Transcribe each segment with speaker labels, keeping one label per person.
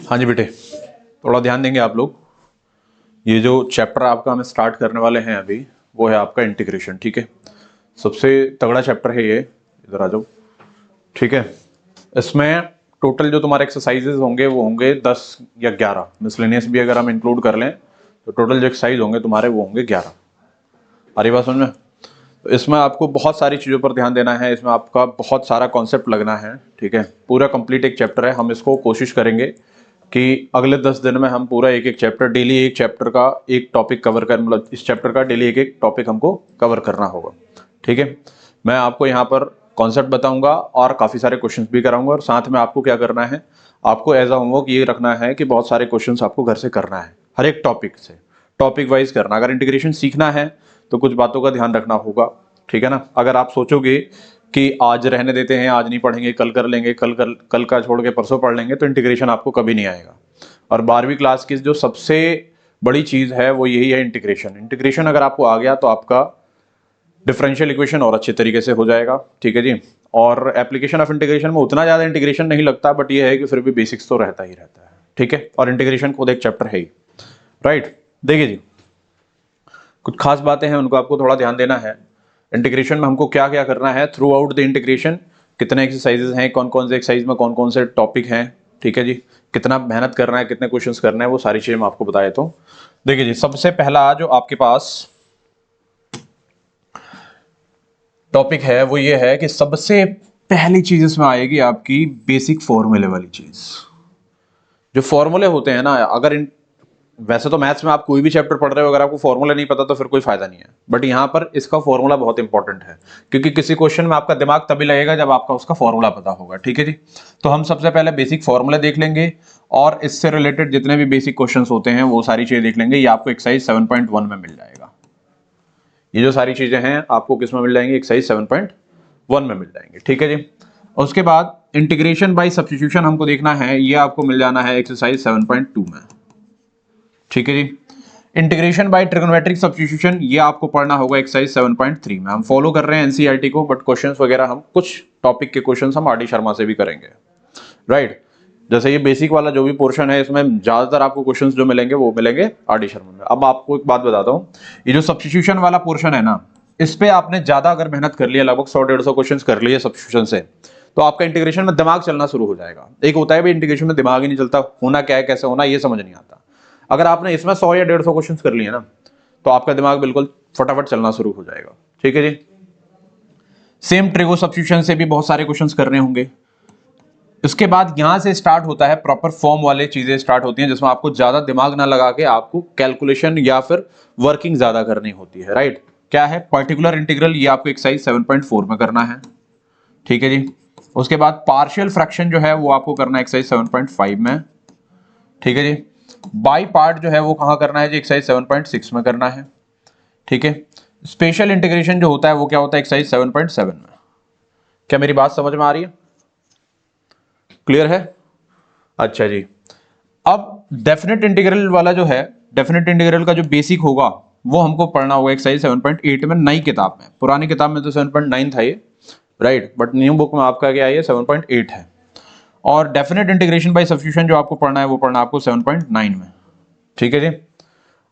Speaker 1: हाँ जी बेटे, थोड़ा ध्यान देंगे आप लोग। ये जो चैप्टर आपका हम स्टार्ट करने वाले हैं अभी, वो है आपका इंटीग्रेशन। ठीक है, सबसे तगड़ा चैप्टर है ये। इधर आ जाओ। ठीक है, इसमें टोटल जो तुम्हारे एक्सरसाइजेज होंगे वो होंगे 10 या 11। मिसलेनियस भी अगर हम इंक्लूड कर लें तो टोटल जो एक्सरसाइज होंगे तुम्हारे वो होंगे 11। आ रही बात समझ में? तो इसमें आपको बहुत सारी चीज़ों पर ध्यान देना है, इसमें आपका बहुत सारा कॉन्सेप्ट लगना है। ठीक है, पूरा कंप्लीट एक चैप्टर है। हम इसको कोशिश करेंगे कि अगले 10 दिन में हम पूरा एक एक चैप्टर, डेली एक चैप्टर का एक टॉपिक कवर कर, मतलब इस चैप्टर का डेली एक एक टॉपिक हमको कवर करना होगा। ठीक है, मैं आपको यहाँ पर कॉन्सेप्ट बताऊंगा और काफ़ी सारे क्वेश्चंस भी कराऊंगा, और साथ में आपको क्या करना है, आपको एज अ होमवर्क ये रखना है कि बहुत सारे क्वेश्चंस आपको घर से करना है, हर एक टॉपिक से, टॉपिक वाइज करना। अगर इंटीग्रेशन सीखना है तो कुछ बातों का ध्यान रखना होगा। ठीक है ना? अगर आप सोचोगे कि आज रहने देते हैं, आज नहीं पढ़ेंगे, कल कर लेंगे, कल का छोड़ के परसों पढ़ लेंगे, तो इंटीग्रेशन आपको कभी नहीं आएगा। और 12वीं क्लास की जो सबसे बड़ी चीज है वो यही है इंटीग्रेशन। इंटीग्रेशन अगर आपको आ गया तो आपका डिफरेंशियल इक्वेशन और अच्छे तरीके से हो जाएगा। ठीक है जी। और एप्लीकेशन ऑफ इंटीग्रेशन में उतना ज्यादा इंटीग्रेशन नहीं लगता, बट ये है कि फिर भी बेसिक्स तो रहता ही रहता है। ठीक है, और इंटीग्रेशन खुद एक चैप्टर है ही। राइट, देखिए जी, कुछ खास बातें हैं, उनको आपको थोड़ा ध्यान देना है। इंटीग्रेशन में हमको क्या क्या करना है थ्रू आउट द इंटीग्रेशन, कितने एक्सरसाइजेस हैं, कौन कौन से एक्सरसाइज में कौन कौन से टॉपिक हैं। ठीक है जी, कितना मेहनत करना है, कितने क्वेश्चंस करना है, वो सारी चीजें मैं आपको बता देता हूँ। देखिए जी, सबसे पहला जो आपके पास टॉपिक है वो ये है कि सबसे पहली चीज इसमें आएगी आपकी बेसिक फॉर्मूले वाली चीज। जो फॉर्मूले होते हैं ना, अगर इन वैसे तो मैथ्स में आप कोई भी चैप्टर पढ़ रहे हो, अगर आपको फॉर्मूला नहीं पता तो फिर कोई फायदा नहीं है, बट यहाँ पर इसका फॉर्मूला बहुत इंपॉर्टेंट है, क्योंकि किसी क्वेश्चन में आपका दिमाग तभी लगेगा जब आपका उसका फॉर्मूला पता होगा। ठीक है जी, तो हम सबसे पहले बेसिक फॉर्मूला देख लेंगे और इससे रिलेटेड जितने भी बेसिक क्वेश्चन होते हैं वो सारी चीजें देख लेंगे। ये आपको एक्सरसाइज 7.1 में मिल जाएगा। ये जो सारी चीजें हैं आपको किस में मिल जाएंगी? एक्सरसाइज 7.1 में मिल जाएंगे। ठीक है जी, उसके बाद इंटीग्रेशन बाय सब्स्टिट्यूशन हमको देखना है, ये आपको मिल जाना है एक्सरसाइज 7.2 में। ठीक है जी, इंटीग्रेशन बाय ट्रिग्नोमेट्रिक सब्स्टिट्यूशन ये आपको पढ़ना होगा एक्सरसाइज 7.3 में। हम फॉलो कर रहे हैं एनसीईआरटी को, बट क्वेश्चंस वगैरह हम कुछ टॉपिक के क्वेश्चंस हम आरडी शर्मा से भी करेंगे। राइट, जैसे ये बेसिक वाला जो भी पोर्शन है इसमें ज्यादातर आपको क्वेश्चंस जो मिलेंगे वो मिलेंगे आरडी शर्मा में। अब आपको एक बात बताता हूँ, ये जो सब्स्टिट्यूशन वाला पोर्शन है ना, इस पे आपने ज्यादा अगर मेहनत कर लिया, लगभग 100-150 क्वेश्चन कर लिए सब्स्टिट्यूशन से, तो आपका इंटीग्रेशन में दिमाग चलना शुरू हो जाएगा। एक होता है भाई इंटीग्रेशन में दिमाग ही नहीं चलता, होना क्या है, कैसे होना, ये समझ नहीं आता। अगर आपने इसमें 100 या 150 क्वेश्चन कर लिए ना, तो आपका दिमाग बिल्कुल फटाफट चलना शुरू हो जाएगा। ठीक है जी, सेम ट्रिगो सब्स्टिट्यूशन से भी बहुत सारे क्वेश्चंस करने होंगे। उसके बाद यहां से स्टार्ट होता है प्रॉपर फॉर्म वाले चीजें स्टार्ट होती हैं, जिसमें आपको ज्यादा दिमाग ना लगा के आपको कैलकुलेशन या फिर वर्किंग ज्यादा करनी होती है। राइट, क्या है पर्टिकुलर इंटीग्रल, ये आपको एक्सरसाइज 7.4 में करना है। ठीक है जी, उसके बाद पार्शियल फ्रैक्शन जो है वो आपको करना है एक्सरसाइज 7.5 में। ठीक है जी, बाई पार्ट जो है वो कहां करना है जी? एक्सरसाइज 7.6 में करना है। ठीक है, स्पेशल इंटीग्रेशन जो होता है वो क्या होता है? एक्सरसाइज 7.7 में। क्या मेरी बात समझ में आ रही है? क्लियर है? अच्छा जी, अब डेफिनेट इंटीग्रल वाला जो है, डेफिनेट इंटीग्रल का जो बेसिक होगा वो हमको पढ़ना होगा एक्सरसाइज 7.8 में, नई किताब में। पुरानी किताब में तो 7.9 था ये, राइट, बट न्यू बुक में आपका क्या है? 7.8 है। और डेफिनेट इंटीग्रेशन बाय सब्स्टिट्यूशन जो आपको पढ़ना है वो पढ़ना आपको 7.9 में। ठीक है जी,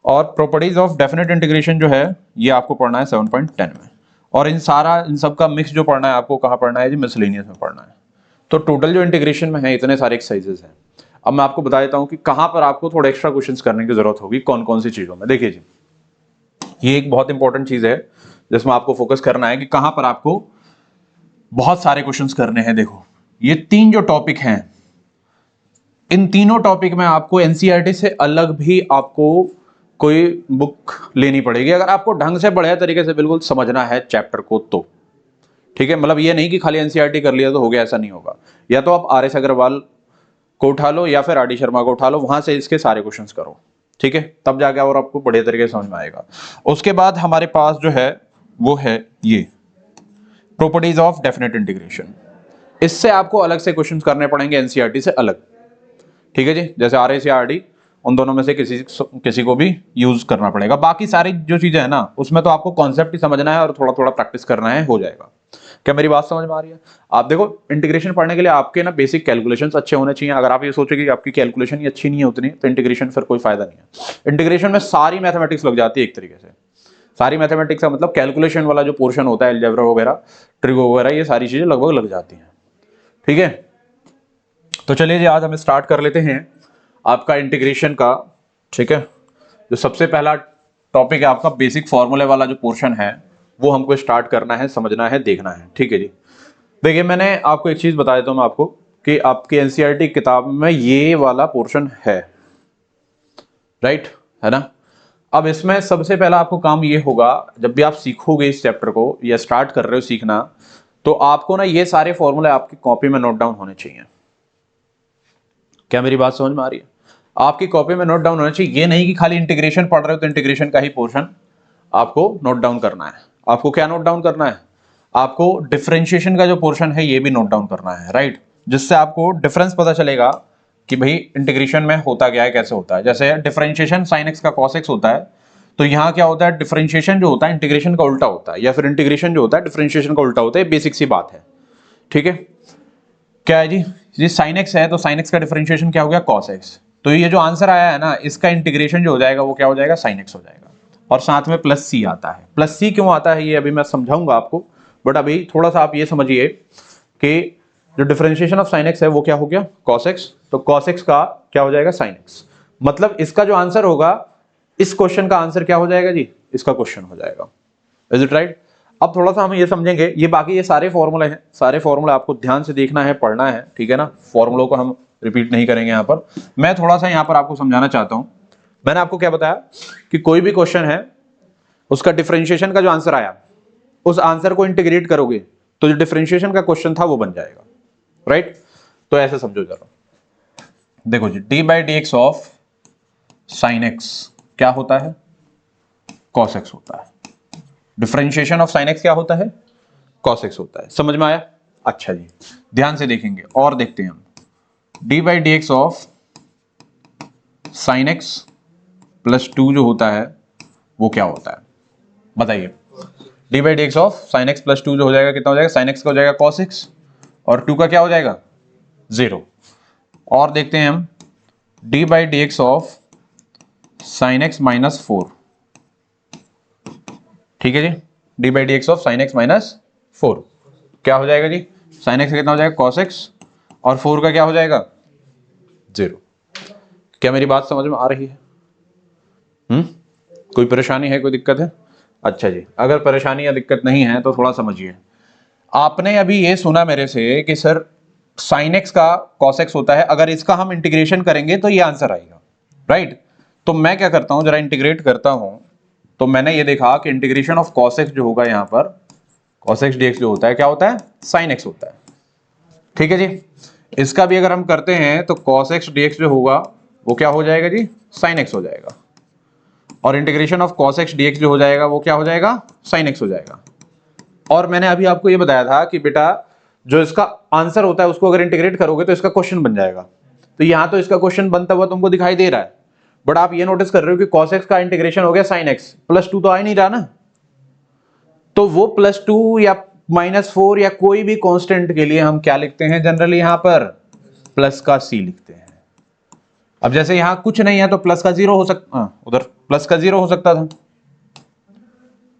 Speaker 1: और प्रॉपर्टीज ऑफ डेफिनेट इंटीग्रेशन जो है ये आपको पढ़ना है 7.10 में। और इन सब का मिक्स जो पढ़ना है आपको कहाँ पढ़ना है जी? मिसलेनियस में पढ़ना है। तो टोटल जो इंटीग्रेशन में है इतने सारे एक्सरसाइजेस हैं। अब मैं आपको बता देता हूं कि कहां पर आपको थोड़ा एक्स्ट्रा क्वेश्चंस करने की जरूरत होगी, कौन कौन सी चीजों में। देखिए जी, ये एक बहुत इंपॉर्टेंट चीज है जिसमें आपको फोकस करना है कि कहां पर आपको बहुत सारे क्वेश्चंस करने हैं। देखो, ये 3 जो टॉपिक हैं, इन तीनों टॉपिक में आपको एनसीईआरटी से अलग भी आपको कोई बुक लेनी पड़ेगी, अगर आपको ढंग से बढ़िया तरीके से बिल्कुल समझना है चैप्टर को तो। ठीक है, मतलब ये नहीं कि खाली एनसीईआरटी कर लिया तो हो गया, ऐसा नहीं होगा। या तो आप आर एस अग्रवाल को उठा लो या फिर आरडी शर्मा को उठा लो, वहां से इसके सारे क्वेश्चंस करो। ठीक है, तब जाके और आपको बढ़िया तरीके से समझ में आएगा। उसके बाद हमारे पास जो है वो है ये प्रॉपर्टीज ऑफ डेफिनेट इंटीग्रेशन। इससे आपको अलग से क्वेश्चंस करने पड़ेंगे एनसीईआरटी से अलग। ठीक है जी, जैसे आर एस या आरडी उन दोनों में से किसी को भी यूज करना पड़ेगा। बाकी सारी जो चीजें है ना उसमें तो आपको कॉन्सेप्ट ही समझना है और थोड़ा थोड़ा प्रैक्टिस करना है, हो जाएगा। क्या मेरी बात समझ में आ रही है? आप देखो इंटीग्रेशन पढ़ने के लिए आपके ना बेसिक कैलकुलेशंस अच्छे होने चाहिए। अगर आप ये सोचोगे कि आपकी कैलकुलेशन ही अच्छी नहीं है उतनी, तो इंटीग्रेशन फिर कोई फायदा नहीं है। इंटीग्रेशन में सारी मैथमेटिक्स लग जाती है एक तरीके से। सारी मैथमेटिक्स का मतलब कैलकुलेशन वाला जो पोर्शन होता है, अलजेब्रा वगैरह, ट्रिगो वगैरह, ये सारी चीजें लगभग लग जाती हैं। ठीक है, तो चलिए जी आज हम स्टार्ट कर लेते हैं आपका इंटीग्रेशन का। ठीक है, जो सबसे पहला टॉपिक है आपका बेसिक फॉर्मूले वाला जो पोर्शन है वो हमको स्टार्ट करना है, समझना है, देखना है। ठीक है जी, देखिए मैंने आपको एक चीज बता देता हूं मैं आपको कि आपकी एनसीईआरटी किताब में ये वाला पोर्शन है, राइट है ना। अब इसमें सबसे पहला आपको काम ये होगा, जब भी आप सीखोगे इस चैप्टर को या स्टार्ट कर रहे हो सीखना, तो आपको ना ये सारे फॉर्मूले आपकी कॉपी में नोट डाउन होने चाहिए। क्या मेरी बात समझ में आ रही है? आपकी कॉपी में नोट डाउन होना चाहिए। ये नहीं कि खाली इंटीग्रेशन पढ़ रहे हो तो इंटीग्रेशन का ही पोर्शन आपको नोट डाउन करना है। आपको क्या नोट डाउन करना है? आपको डिफरेंशिएशन का जो पोर्शन है ये भी नोट डाउन करना है, राइट, जिससे आपको डिफरेंस पता चलेगा कि भाई इंटीग्रेशन में होता क्या है, कैसे होता है। जैसे डिफरेंशिएशन sin x का cos x होता है, तो यहाँ क्या होता है, डिफरेंशिएशन जो होता है इंटीग्रेशन का उल्टा होता है, या फिर इंटीग्रेशन जो होता है डिफरेंशिएशन का उल्टा होता है। बेसिक सी बात है, ठीक है। क्या है जी, ये sin x है तो sin x का डिफरेंशिएशन क्या हो गया, cos x। तो ये जो आंसर आया है ना, इसका इंटीग्रेशन जो हो जाएगा वो क्या हो जाएगा, sin x हो जाएगा। और साथ में प्लस सी आता है। प्लस सी क्यों आता है ये अभी मैं समझाऊंगा आपको, बट अभी थोड़ा सा आप ये समझिए कि जो डिफरेंशिएशन ऑफ sin x है वो क्या हो गया, cos x। तो cos x का क्या हो जाएगा, sin x। मतलब इसका जो आंसर होगा, इस क्वेश्चन का आंसर क्या हो जाएगा जी, इसका क्वेश्चन हो जाएगा। Is it right? अब थोड़ा सा हम ये समझेंगे, ये बाकी ये सारे फॉर्मूले हैं, सारे फॉर्मूले आपको ध्यान से देखना है, पढ़ना है, ठीक है ना। फॉर्मूलों को हम रिपीट नहीं करेंगे यहाँ पर। मैं थोड़ा सा यहाँ पर आपको समझाना चाहता हूँ। मैंने आपको क्या बताया कि कोई भी क्वेश्चन है उसका डिफरेंशिएशन का जो आंसर आया, उस आंसर को इंटीग्रेट करोगे तो जो डिफरेंशिएशन का क्वेश्चन था वो बन जाएगा, राइट। तो ऐसे समझो जरा, देखो जी, d by d x of sine x क्या होता है, कॉस एक्स होता है। डिफरेंशिएशन ऑफ साइन एक्स क्या होता है, कॉस एक्स होता है। समझ में आया? अच्छा जी, ध्यान से देखेंगे और देखते हैं हम। D by d x of sine x plus 2 जो होता है वो क्या होता है, बताइए। D by d x of sine x plus 2 जो हो जाएगा, कितना हो जाएगा, साइन एक्स का हो जाएगा कॉस एक्स, और 2 का क्या हो जाएगा, 0। और देखते हैं हम, d by d x of sine x minus 4, ठीक है जी। D by d x of sine x minus 4 क्या हो जाएगा जी, साइन एक्स का कितना हो जाएगा, कॉस एक्स, और 4 का क्या हो जाएगा, 0। क्या मेरी बात समझ में आ रही है? कोई परेशानी है, कोई दिक्कत है? अच्छा जी, अगर परेशानी या दिक्कत नहीं है तो थोड़ा समझिए। आपने अभी ये सुना मेरे से कि सर साइन एक्स का कॉस एक्स होता है, अगर इसका हम इंटीग्रेशन करेंगे तो ये आंसर आएगा, राइट। तो मैं क्या करता हूं, जरा इंटीग्रेट करता हूं। तो मैंने ये देखा कि इंटीग्रेशन ऑफ कॉस एक्स जो होगा यहाँ पर, कॉस एक्स डी एक्स जो होता है क्या होता है, साइन एक्स होता है, ठीक है जी। इसका भी अगर हम करते हैं तो कॉस एक्स डी एक्स जो होगा वो क्या हो जाएगा जी, साइन एक्स हो जाएगा। और integration of cos x dx जो हो जाएगा वो क्या हो जाएगा, sin x हो जाएगा। और मैंने अभी आपको ये बताया था कि बेटा जो इसका आंसर होता है उसको अगर इंटीग्रेट करोगे तो इसका क्वेश्चन बन जाएगा। तो यहां तो इसका क्वेश्चन बनता हुआ तुमको दिखाई दे रहा है, बट आप ये नोटिस कर रहे हो कि cos x का इंटीग्रेशन हो गया sin x, प्लस 2 तो आ ही नहीं रहा ना। तो वो प्लस 2 या -4 या कोई भी कांस्टेंट के लिए हम क्या लिखते हैं जनरली, यहां पर प्लस का c लिखते हैं। अब जैसे यहां कुछ नहीं है तो प्लस का 0 हो सकता, उधर प्लस का 0 हो सकता था,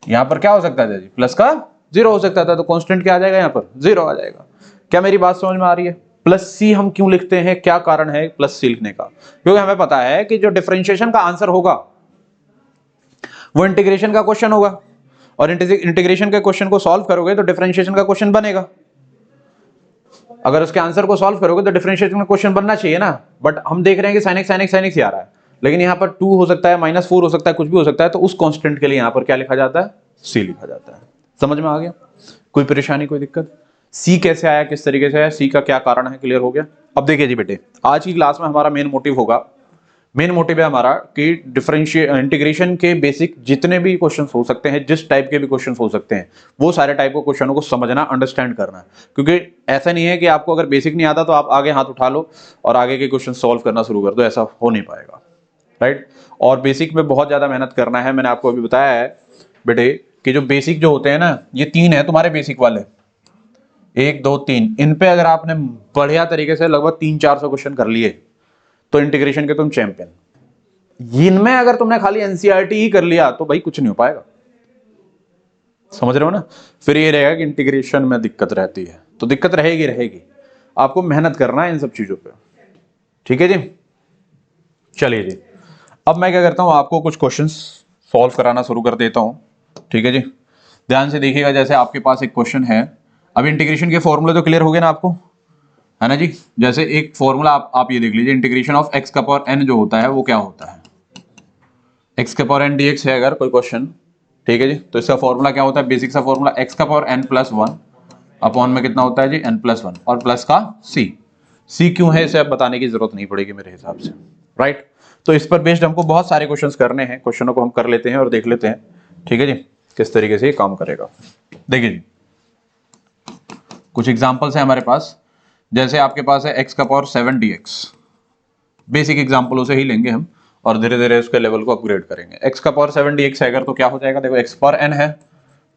Speaker 1: यहां पर क्या हो सकता था जी, प्लस का 0 हो सकता था। तो कांस्टेंट क्या आ जाएगा, यहां पर 0 आ जाएगा। क्या मेरी बात समझ में आ रही है? प्लस सी हम क्यों लिखते हैं, क्या कारण है प्लस सी लिखने का? क्योंकि हमें पता है कि जो डिफरेंशिएशन का आंसर होगा वो इंटीग्रेशन का क्वेश्चन होगा, और इंटीग्रेशन के क्वेश्चन को सॉल्व करोगे तो डिफरेंशिएशन का क्वेश्चन बनेगा। अगर उसके आंसर को सॉल्व करोगे तो डिफरेंशिएशन का क्वेश्चन बनना चाहिए ना। बट हम देख रहे हैं कि sin x ही आ रहा है, लेकिन यहाँ पर 2 हो सकता है, -4 हो सकता है, कुछ भी हो सकता है। तो उस कांस्टेंट के लिए यहाँ पर क्या लिखा जाता है, c लिखा जाता है। समझ में आ गया? कोई परेशानी, कोई दिक्कत? c कैसे आया, किस तरीके से आया, c का क्या कारण है, क्लियर हो गया? अब देखिए जी बेटे, आज की क्लास में हमारा मेन मोटिव होगा, मेन मोटिव है हमारा कि इंटीग्रेशन के बेसिक जितने भी क्वेश्चंस हो सकते हैं, जिस टाइप के भी क्वेश्चंस हो सकते हैं, वो सारे टाइप के क्वेश्चनों को समझना, अंडरस्टैंड करना है। क्योंकि ऐसा नहीं है कि आपको अगर बेसिक नहीं आता तो आप आगे हाथ उठा लो और आगे के क्वेश्चन सॉल्व करना शुरू कर दो, ऐसा हो नहीं पाएगा। राइट। और बेसिक में बहुत ज्यादा मेहनत करना है। मैंने आपको अभी बताया है बेटे कि जो बेसिक जो होते हैं ना, ये 3 है तुम्हारे बेसिक वाले, 1 2 3, इन पे अगर आपने बढ़िया तरीके से लगभग 300-400 क्वेश्चन कर लिए तो इंटीग्रेशन के तुम चैंपियन। इनमें अगर तुमने खाली एनसीईआरटी ही कर लिया तो भाई कुछ नहीं हो पाएगा, समझ रहे हो ना। फिर ये रहेगा कि इंटीग्रेशन में दिक्कत रहती है, तो दिक्कत रहेगी रहेगी, आपको मेहनत करना है इन सब चीजों पे। ठीक है जी, चलिए जी, अब मैं क्या करता हूं, आपको कुछ क्वेश्चंस सॉल्व कराना शुरू कर देता हूं। ठीक है जी, ध्यान से देखिएगा। जैसे आपके पास एक क्वेश्चन है, अब इंटीग्रेशन के फॉर्मूले तो क्लियर हो गए ना आपको, है ना जी। जैसे एक फॉर्मूला आप ये देख लीजिए, इंटीग्रेशन ऑफ एक्स का पावर एन जो होता है वो क्या होता है, एक्स का पावर एन डीएक्स है अगर कोई क्वेश्चन, ठीक है जी, तो इसका फॉर्मूला क्या होता है, बेसिक सा फॉर्मूला एक्स का पावर एन प्लस 1 अपॉन में कितना होता है जी, एन प्लस 1 और प्लस का सी क्यों है इसे अब बताने की जरूरत नहीं पड़ेगी मेरे हिसाब से, राइट। तो इस पर बेस्ड हमको बहुत सारे क्वेश्चंस करने हैं, क्वेश्चनों को हम कर लेते हैं और देख लेते हैं, ठीक है जी, किस तरीके से ये काम करेगा। देखिए जी, कुछ एग्जांपल्स हैं हमारे पास। जैसे आपके पास है एक्स का पावर 7 dx, बेसिक एग्जांपलों से ही लेंगे हम और धीरे धीरे उसके लेवल को अपग्रेड करेंगे। एक्स का पावर 7 dx है अगर तो क्या हो जाएगा, देखो एक्स पावर एन है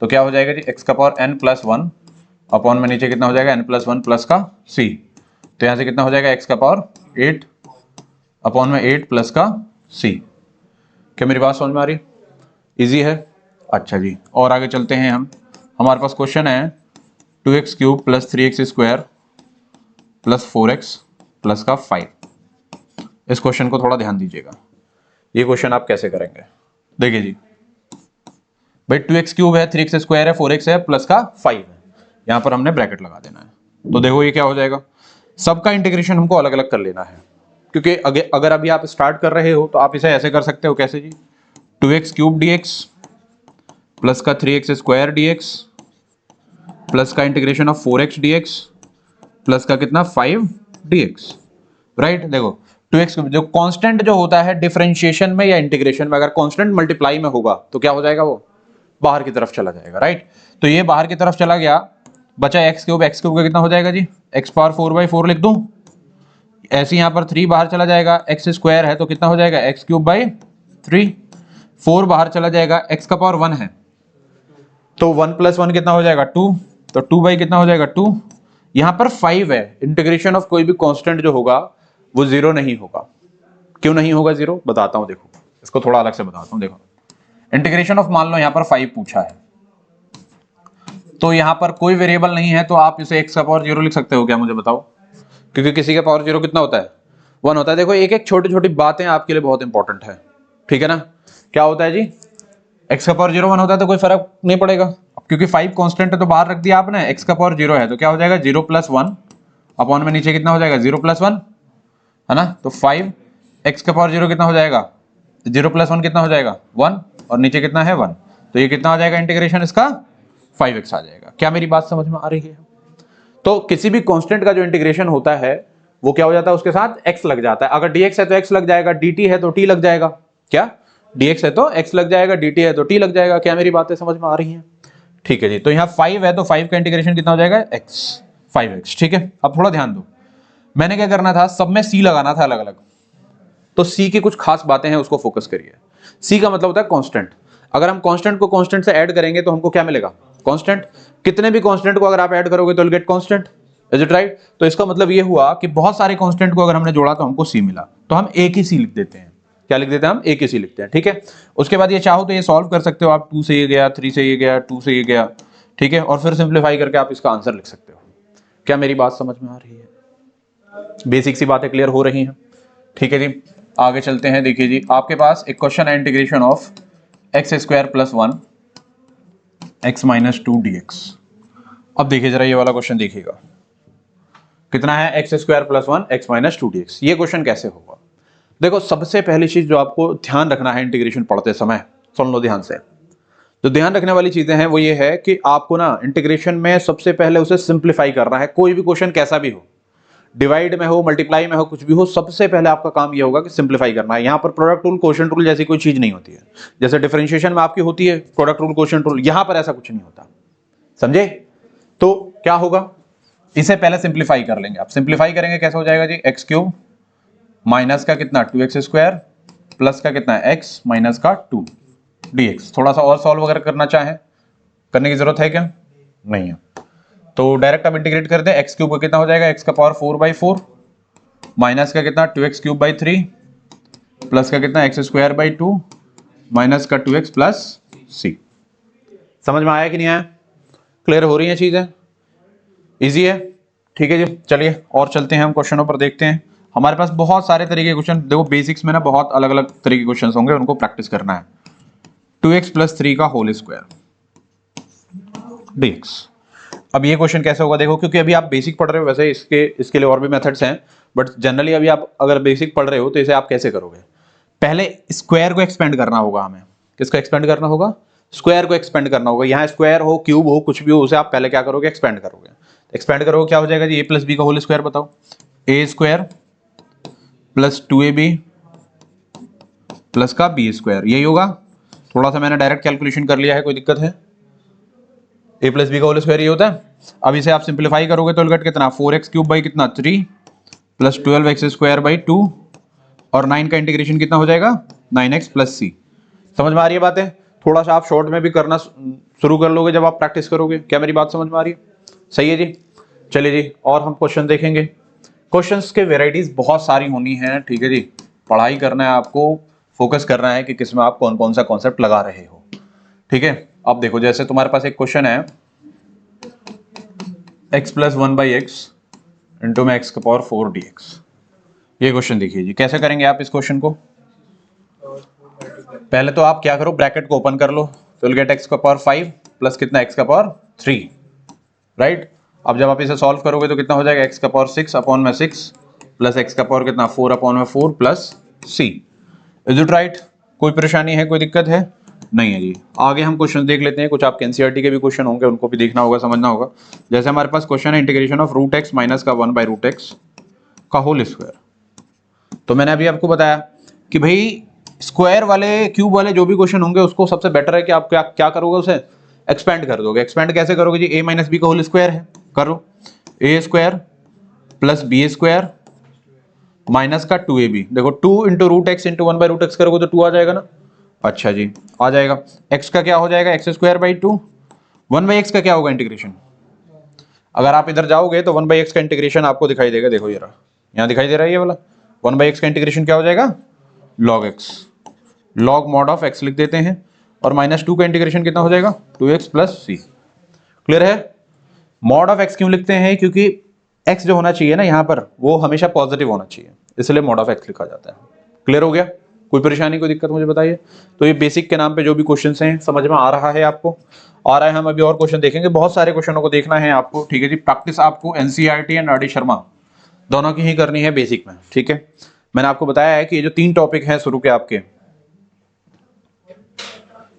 Speaker 1: तो क्या हो जाएगा जी, एक्स का पावर एन प्लस 1 अपॉन में नीचे कितना हो जाएगा, एन प्लस 1 प्लस का सी, तो यहां से कितना हो जाएगा, एक्स का पावर 8 अपॉन में 8 प्लस का सी। क्या मेरी बात समझ में आ रही, इजी है। अच्छा जी, और आगे चलते हैं हम, हमारे पास क्वेश्चन है 2x cube plus 3x square plus 4x plus का 5। इस क्वेश्चन को थोड़ा ध्यान दीजिएगा, ये क्वेश्चन आप कैसे करेंगे। देखिए जी भाई, 2x क्यूब है, 3x स्क्वायर है, 4x है, प्लस का 5 है, यहां पर हमने ब्रैकेट लगा देना है। तो देखो ये क्या हो जाएगा, सबका इंटीग्रेशन हमको अलग अलग कर लेना है, क्योंकि अगर अभी आप स्टार्ट कर रहे हो तो आप इसे ऐसे कर सकते हो, कैसे जी, 2x क्यूब dx प्लस का 3x स्क्वायर dx प्लस का integration of 4x dx plus का कितना 5 dx, राइट। देखो 2x जो कांस्टेंट जो होता है डिफरेंशिएशन में या इंटीग्रेशन में, अगर कांस्टेंट मल्टीप्लाई में होगा तो क्या हो जाएगा, वो बाहर की तरफ चला जाएगा, राइट। तो ये बाहर की तरफ चला गया, बचा एक्स क्यूब का कितना हो जाएगा जी, एक्स पावर 4/4 लिख दूं, ऐसे यहां पर 3 बाहर चला जाएगा, एक्स स्क्वायर है तो कितना हो जाएगा, एक्स क्यूब बाई 3, 4 बाहर चला जाएगा, एक्स का पावर 1 है तो 1 प्लस 1 कितना हो जाएगा 2, तो 2 बाई कितना हो जाएगा 2, यहां पर 5 है। इंटीग्रेशन ऑफ कोई भी कांस्टेंट जो होगा वो 0 नहीं होगा। क्यों नहीं होगा 0, बताता हूं, देखो इसको थोड़ा अलग से बताता हूं। देखो इंटीग्रेशन ऑफ मान लो यहां पर 5 पूछा है, तो यहां पर कोई वेरिएबल नहीं है तो आप इसे x का पावर 0 लिख सकते हो क्या, मुझे बताओ, क्योंकि किसी का पावर 0 कितना होता है, 1 होता है। देखो एक एक छोटी छोटी बातें आपके लिए बहुत इंपॉर्टेंट है, ठीक है ना। क्या होता है जी, x का पावर 0 1 होता है तो कोई फर्क नहीं पड़ेगा, क्योंकि 5 कांस्टेंट है तो बाहर रख दिया आपने, x का पावर 0 है तो क्या हो जाएगा 0 प्लस 1 अपॉन में नीचे कितना हो जाएगा 0 प्लस 1, है ना। तो 5 x का पावर 0 कितना हो जाएगा, 0 प्लस 1 कितना हो जाएगा 1 और नीचे कितना है 1, तो ये कितना आ जाएगा इंटीग्रेशन इसका 5x आ जाएगा। क्या मेरी बात समझ में आ रही है। तो किसी भी कांस्टेंट का जो इंटीग्रेशन होता है वो क्या हो जाता है, उसके साथ x लग जाता है। अगर dx है तो x लग जाएगा, dt है तो t लग जाएगा, क्या dx है तो x लग जाएगा, dt है तो t लग जाएगा। क्या मेरी बातें समझ में आ रही हैं, ठीक है जी। तो यहाँ 5 है तो 5 का इंटीग्रेशन कितना हो जाएगा x 5x, ठीक है। अब थोड़ा ध्यान दो, मैंने क्या करना था, सब में c लगाना था अलग अलग, तो c की कुछ खास बातें हैं उसको फोकस करिए। c का मतलब होता है कांस्टेंट, अगर हम कांस्टेंट को कांस्टेंट से ऐड करेंगे तो हमको क्या मिलेगा, कांस्टेंट। कितने भी कांस्टेंट को अगर आप ऐड करोगे तो will get constant, is it right. तो इसका मतलब ये हुआ कि बहुत सारे कांस्टेंट को अगर हमने जोड़ा तो हमको c मिला, तो हम एक ही c लिख देते हैं। क्या लिख देते हैं, हम एक ही c लिखते हैं, ठीक है। उसके बाद ये चाहो तो ये सॉल्व कर सकते हो आप, 2 से ये गया, 3 से ये गया, 2 से ये गया, ठीक है, और फिर सिंप्लीफाई करके आप इसका आंसर लिख सकते हो। क्या मेरी बात समझ में आ रही है, बेसिक सी बातें क्लियर हो रही हैं, ठीक है जी। आगे चलते हैं, देखिए जी आपके पास एक क्वेश्चन है, integration of x square plus 1 x minus 2 dx। अब देखिए जरा ये वाला क्वेश्चन देखिएगा, कितना है, x square plus 1 x minus 2 dx। ये क्वेश्चन कैसे होगा, देखो सबसे पहली चीज जो आपको ध्यान रखना है इंटीग्रेशन पढ़ते समय, सुन लो ध्यान से, जो ध्यान रखने वाली चीजें हैं वो ये है कि आपको ना इंटीग्रेशन में सबसे पहले उसे सिंप्लीफाई करना है। कोई भी क्वेश्चन कैसा भी हो, डिवाइड में हो, मल्टीप्लाई में हो, कुछ भी हो, सबसे पहले आपका काम ये होगा कि सिंप्लीफाई करना है। यहाँ पर प्रोडक्ट रूल, क्वोशिएंट रूल जैसी कोई चीज नहीं होती है, जैसे डिफरेंशिएशन में आपकी होती है प्रोडक्ट रूल, क्वोशिएंट रूल, यहां पर ऐसा कुछ नहीं होता, समझे। तो क्या होगा, इसे पहले सिंप्लीफाई कर लेंगे। आप सिंप्लीफाई करेंगे कैसे हो जाएगा जी, एक्स क्यूब माइनस का कितना 2x स्क्वायर प्लस का कितना है x माइनस का 2 dx। थोड़ा सा और सॉल्व अगर करना चाहें, करने की जरूरत है क्या? नहीं है। तो डायरेक्ट आप इंटीग्रेट करते हैं, एक्स क्यूब का कितना हो जाएगा, एक्स का पावर 4/4 माइनस का कितना 2x क्यूब बाई 3 प्लस का कितना एक्स स्क्वायर बाई 2 माइनस का 2x प्लस सी। समझ में आया कि नहीं आया? क्लियर हो रही है चीजें? इजी है, ठीक है जी। चलिए और चलते हैं, हम क्वेश्चनों पर देखते हैं। हमारे पास बहुत सारे तरीके के क्वेश्चन, देखो बेसिक्स में ना बहुत अलग अलग तरीके के क्वेश्चन होंगे, उनको प्रैक्टिस करना है। 2x प्लस 3 का होल स्क्वायर dx। अब ये क्वेश्चन कैसे होगा देखो, क्योंकि अभी आप बेसिक पढ़ रहे हो, वैसे इसके लिए और भी मेथड्स हैं, बट जनरली अभी आप अगर बेसिक पढ़ रहे हो तो इसे आप कैसे करोगे? पहले स्क्वायर को एक्सपेंड करना होगा हमें। किसको एक्सपेंड करना होगा? स्क्वायर को एक्सपेंड करना होगा। यहाँ स्क्वायर हो, क्यूब हो, कुछ भी हो, उसे आप पहले क्या करोगे? एक्सपेंड करोगे। एक्सपेंड करोगे क्या हो जाएगा जी? a प्लस बी का होल स्क्वायर बताओ। ए स्क्वायर प्लस 2ab प्लस का बी स्क्वायर, यही होगा। थोड़ा सा मैंने डायरेक्ट कैलकुलेशन कर लिया है, कोई दिक्कत है? a प्लस बी का होल स्क्वायर ये होता है। अब इसे आप सिंप्लीफाई करोगे तो उलट कितना 4x क्यूब बाई कितना 3 प्लस 12x स्क्वायर बाई 2 और 9 का इंटीग्रेशन कितना हो जाएगा 9x प्लस सी। समझ में आ रही है बातें? थोड़ा सा आप शॉर्ट में भी करना शुरू कर लोगे जब आप प्रैक्टिस करोगे। क्या मेरी बात समझ में आ रही है? सही है जी। चलिए जी और हम क्वेश्चन देखेंगे। क्वेश्चंस के वेराइटीज बहुत सारी होनी है, ठीक है जी। पढ़ाई करना है आपको, फोकस करना है कि किसमें आप कौन कौन सा कॉन्सेप्ट लगा रहे हो, ठीक है। अब देखो जैसे तुम्हारे पास एक क्वेश्चन है x प्लस 1/x इंटू में x का पावर 4 dx। ये क्वेश्चन देखिए जी, कैसे करेंगे आप इस क्वेश्चन को? पहले तो आप क्या करो, ब्रैकेट को ओपन कर लो, तो विल गेट x का पावर 5 प्लस कितना x का पावर 3, राइट। अब जब आप इसे सॉल्व करोगे तो कितना हो जाएगा x का पावर 6 अपॉन में 6 प्लस x का पावर कितना 4 अपॉन में 4 plus c। Is it right? कोई परेशानी है, कोई दिक्कत है? नहीं है जी। आगे हम क्वेश्चन देख लेते हैं। कुछ आपके एनसीईआरटी के भी क्वेश्चन होंगे, उनको भी देखना होगा, समझना होगा। जैसे हमारे पास क्वेश्चन है integration of root x minus का 1/√x का होल स्क्वायर। तो मैंने अभी आपको बताया कि भाई स्क्वायर वाले, क्यूब वाले जो भी क्वेश्चन होंगे उसको सबसे बेटर है कि आप क्या क्या करोगे, उसे एक्सपेंड कर दोगे। एक्सपेंड कैसे करोगे जी? a माइनस बी का होल स्क्वायर है, करो a square plus b square minus का 2ab। देखो 2 into root x into 1/√x करोगे तो 2 आ जाएगा ना। अच्छा जी आ जाएगा। x का क्या हो जाएगा एक्स स्क्वायर बाई 2, 1/x का क्या होगा इंटीग्रेशन? अगर आप इधर जाओगे तो 1/x का इंटीग्रेशन आपको दिखाई देगा, देखो ये रहा, यहाँ दिखाई दे रहा है ये वाला। 1/x का इंटीग्रेशन क्या हो जाएगा? log x, log mod of x लिख देते हैं, और -2 का इंटीग्रेशन कितना हो जाएगा 2x प्लस सी। क्लियर है? mod ऑफ x क्यों लिखते हैं? क्योंकि x जो होना चाहिए ना यहाँ पर वो हमेशा पॉजिटिव होना चाहिए, इसलिए mod ऑफ x लिखा जाता है। क्लियर हो गया? कोई परेशानी, कोई दिक्कत मुझे बताइए। तो ये बेसिक के नाम पे जो भी क्वेश्चंस हैं समझ में आ रहा है आपको? आ रहा है। हम अभी और क्वेश्चन देखेंगे, बहुत सारे क्वेश्चनों को देखना है आपको, ठीक है जी। प्रैक्टिस आपको NCERT and R D Sharma दोनों की ही करनी है बेसिक में, ठीक है। मैंने आपको बताया है कि ये जो 3 टॉपिक हैं शुरू के आपके,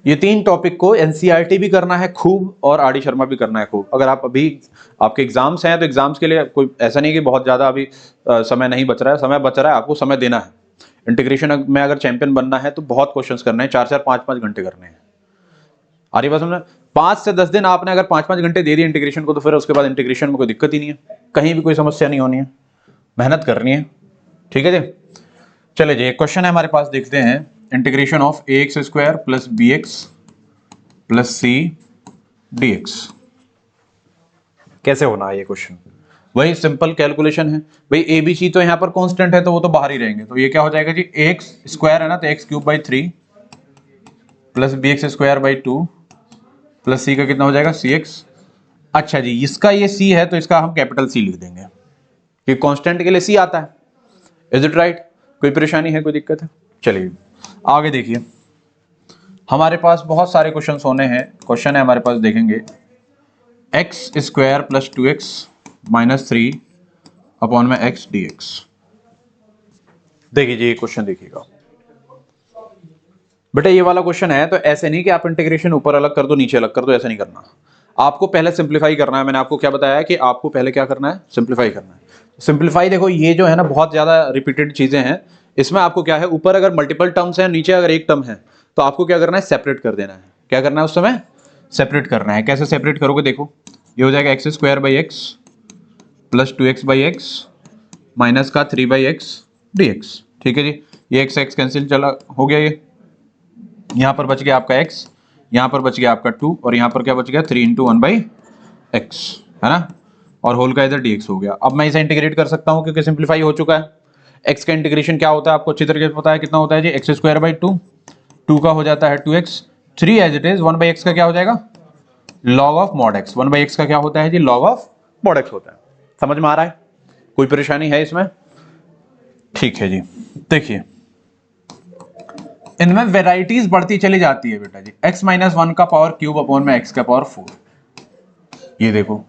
Speaker 1: ये 3 टॉपिक को एनसीईआरटी भी करना है खूब और आर डी शर्मा भी करना है खूब। अगर आप अभी आपके एग्जाम्स हैं तो एग्जाम्स के लिए कोई ऐसा नहीं कि बहुत ज्यादा अभी समय नहीं बच रहा है, समय बच रहा है, आपको समय देना है। इंटीग्रेशन में अगर चैंपियन बनना है तो बहुत क्वेश्चंस करने हैं, 4-4 5-5 घंटे करने हैं। आ रही बात समझ? 5 से 10 दिन आपने अगर 5-5 घंटे दे दिए इंटीग्रेशन को तो फिर उसके बाद इंटीग्रेशन में कोई दिक्कत ही नहीं है, कहीं भी कोई समस्या नहीं होनी है, मेहनत करनी है, ठीक है जी। चले जी एक क्वेश्चन है हमारे पास, देखते हैं। Integration of ax square plus bx plus c dx कैसे होना है ये क्वेश्चन? वही सिंपल कैलकुलेशन है भाई। ए बी सी तो यहाँ पर कांस्टेंट है तो वो तो बाहर ही रहेंगे, तो ये क्या हो जाएगा जी एक्स स्क्वायर है ना, तो x cube by 3 plus b x square by 2 plus c का कितना हो जाएगा सी एक्स। अच्छा जी, इसका ये सी है तो इसका हम कैपिटल सी लिख देंगे कि कांस्टेंट के लिए सी आता है। Is it right? कोई परेशानी है, कोई दिक्कत है? चलिए आगे देखिए, हमारे पास बहुत सारे क्वेश्चन होने हैं। क्वेश्चन है हमारे पास, देखेंगे x square plus 2x minus 3 upon में x dx। देखिए ये क्वेश्चन देखिएगा बेटा, ये वाला क्वेश्चन है तो ऐसे नहीं कि आप इंटीग्रेशन ऊपर अलग कर दो नीचे अलग कर दो, ऐसा नहीं करना। आपको पहले सिंप्लीफाई करना है। मैंने आपको क्या बताया कि आपको पहले क्या करना है? सिंप्लीफाई करना है। सिंप्लीफाई देखो ये जो है ना बहुत ज्यादा रिपीटेड चीजें हैं, इसमें आपको क्या है, ऊपर अगर मल्टीपल टर्म्स हैं, नीचे अगर एक टर्म है तो आपको क्या करना है? सेपरेट कर देना है। क्या करना है उस समय? सेपरेट करना है। कैसे सेपरेट करोगे? देखो ये हो जाएगा x square by x plus 2x by x minus का 3/x dx, ठीक है जी। ये एक्स एक्स कैंसिल चला हो गया, ये यहाँ पर बच गया आपका एक्स, यहाँ पर बच गया आपका 2 और यहाँ पर क्या बच गया 3 इंटू 1/x, है ना, और होल का इधर dx हो गया। अब मैं इसे इंटीग्रेट कर सकता हूँ क्योंकि सिंप्लीफाई हो चुका है। x का इंटीग्रेशन क्या होता है आपको अच्छी तरीके से पता है, कितना होता है जी, एक्स स्क्वायर बाई 2, 2 का हो जाता है 2x, 3 as it is, 1/x का क्या हो जाएगा log of mod x, 1/x का क्या होता है जी log ऑफ mod x होता है। समझ में आ रहा है, कोई परेशानी है इसमें? ठीक है जी। देखिए इनमें वेराइटीज बढ़ती चली जाती है बेटा जी, x माइनस 1 का पावर क्यूब अपॉन में x का पावर 4, ये देखो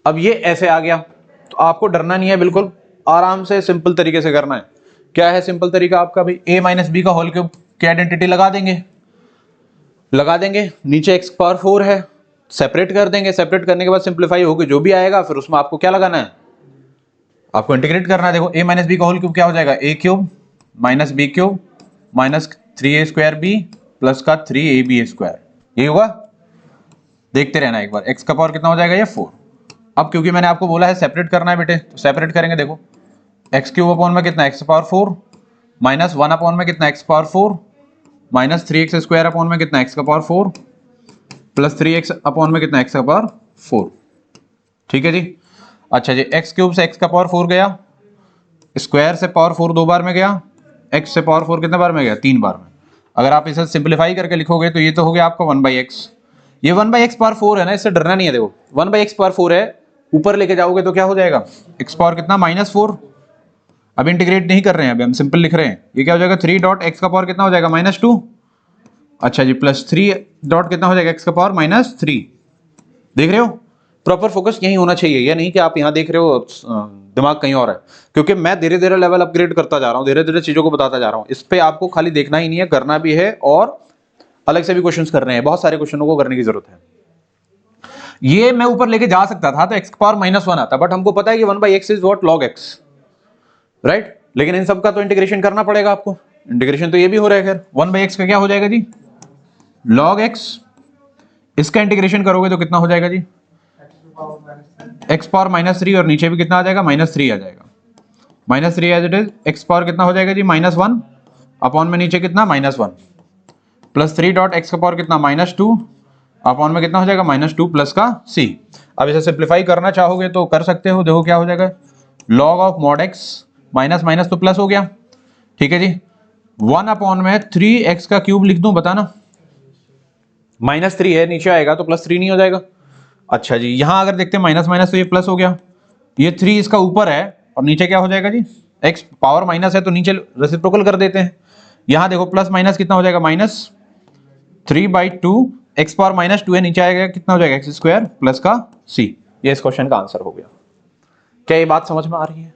Speaker 1: अब ये ऐसे आ गया, तो आपको डरना नहीं है, बिल्कुल आराम से सिंपल तरीके से करना है। क्या है सिंपल तरीका आपका भाई, a माइनस बी का होल क्यूब की आइडेंटिटी लगा देंगे, नीचे x पावर 4 है, सेपरेट कर देंगे, सेपरेट करने के बाद सिंप्लीफाई होगी, जो भी आएगा फिर उसमें आपको क्या लगाना है, आपको इंटीग्रेट करना है। देखो a माइनस बी का होल क्यूब क्या हो जाएगा, a cube minus b cube minus 3a square b plus का 3ab स्क्वायर, यही होगा। देखते रहना एक बार, x का पावर कितना हो जाएगा ये 4। अब क्योंकि मैंने आपको बोला है सेपरेट करना है बेटे, तो सेपरेट करेंगे। देखो एक्स क्यूब अपॉन में कितना एक्स पावर 4 माइनस 1 अपॉन में कितना x power 4 minus 3x square upon में कितना एक्स का पावर 4 प्लस 3x अपॉन में कितना एक्स का पावर 4। ठीक है जी। अच्छा जी, एक्स क्यूब से एक्स का पावर 4 गया, स्क्वायर से पावर 4 2 बार में गया, एक्स से पावर 4 कितने बार में गया 3 बार में। अगर आप इसे सिंप्लीफाई करके लिखोगे तो ये तो हो गया आपका 1/x, ये 1/x पावर 4 है ना, इससे डरना नहीं है। देखो 1/x पावर 4 है, ऊपर लेके जाओगे तो क्या हो जाएगा x पावर कितना -4। अब इंटीग्रेट नहीं कर रहे हैं, अभी हम सिंपल लिख रहे हैं, ये क्या हो जाएगा 3 डॉट x का पावर कितना हो जाएगा -2। अच्छा जी, प्लस 3 डॉट कितना हो जाएगा x का पावर -3। देख रहे हो, प्रॉपर फोकस यही होना चाहिए, ये नहीं कि आप यहाँ देख रहे हो दिमाग कहीं और है, क्योंकि मैं धीरे धीरे लेवल अपग्रेड करता जा रहा हूँ, धीरे धीरे चीजों को बताता जा रहा हूँ। इस पे आपको खाली देखना ही नहीं है, करना भी है, और अलग से भी क्वेश्चंस करने हैं, बहुत सारे क्वेश्चनों को करने की जरूरत है। ये मैं ऊपर लेके जा सकता था तो x का पावर -1 आता, बट हमको पता है कि 1/x is what log x, right. लेकिन इन सब का तो इंटीग्रेशन करना पड़ेगा आपको, इंटीग्रेशन तो ये भी हो रहा है। खैर 1/x का क्या हो जाएगा जी log x, इसका इंटीग्रेशन करोगे तो कितना हो जाएगा जी x पावर -3, और नीचे भी कितना आ जाएगा -3 आ जाएगा, -3 as it is, x power कितना हो जाएगा जी -1 अपॉन में नीचे कितना -1 प्लस 3 डॉट x का पावर कितना -2 अपॉन में कितना हो जाएगा -2 प्लस का c। अब इसे सिंप्लीफाई करना चाहोगे तो कर सकते हो, देखो क्या हो जाएगा log of mod x, minus minus तो प्लस हो गया। ठीक है जी, 1 अपॉन में 3x का क्यूब लिख दूं, बताना -3 है, नीचे आएगा तो +3 नहीं हो जाएगा। अच्छा जी, यहां अगर देखते हैं माइनस माइनस तो ये प्लस हो गया, ये 3 इसका ऊपर है और नीचे क्या हो जाएगा जी, x पावर माइनस है तो नीचे रेसिप्रोकल कर देते हैं। यहां देखो प्लस माइनस कितना हो जाएगा -3/2, x पावर -2 है, नीचे आएगा कितना हो जाएगा x स्क्वायर प्लस का c। ये इस क्वेश्चन का आंसर हो गया। क्या ये बात समझ में आ रही है,